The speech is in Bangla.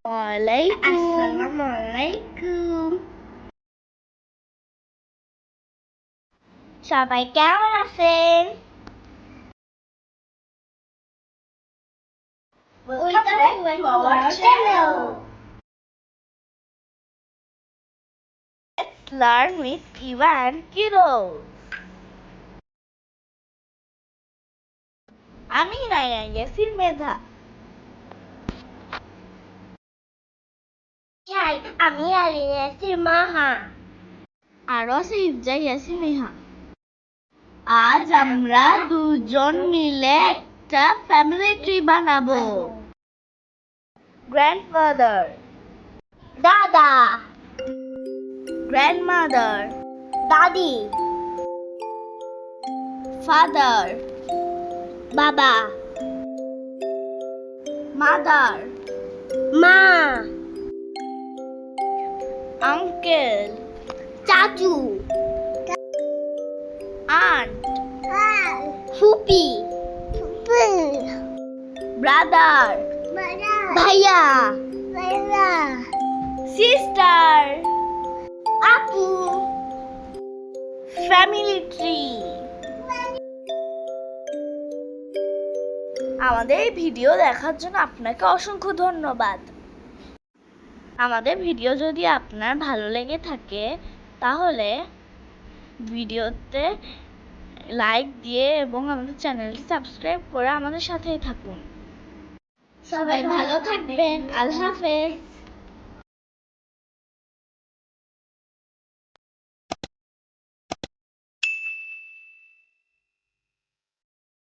আসসালামালাইকুম। সবাই কেমন আছেন? Welcome back to our channel. Let's learn with Ivan Kiddos. আমি রায়া ইয়াসির মেধা। হাই, আমি আলিয়া ইয়াসির মাহা। আরো আছে ইফজা ইয়াসির মেহা। আজ আমরা দুজন মিলে একটা ফ্যামিলি ট্রি বানাবো। গ্র্যান্ডফাদার, দাদা, গ্র্যান্ডমাদার, দাদি, ফাদার, বাবা, মাদার, মা, আঙ্কেল, চাচু, aunt, ফুপি, ব্রাদার, ভাইয়া, সিস্টার, আপু। Family tree. আমাদের এই ভিডিও দেখার জন্য আপনাকে অসংখ্য ধন্যবাদ। আমাদের ভিডিও যদি আপনার ভালো লেগে থাকে তাহলে ভিডিওতে লাইক দিয়ে এবং আমাদের চ্যানেলটি সাবস্ক্রাইব করে আমাদের সাথেই থাকুন। সবাই ভালো থাকবেন। আল্লাহ হাফেজ।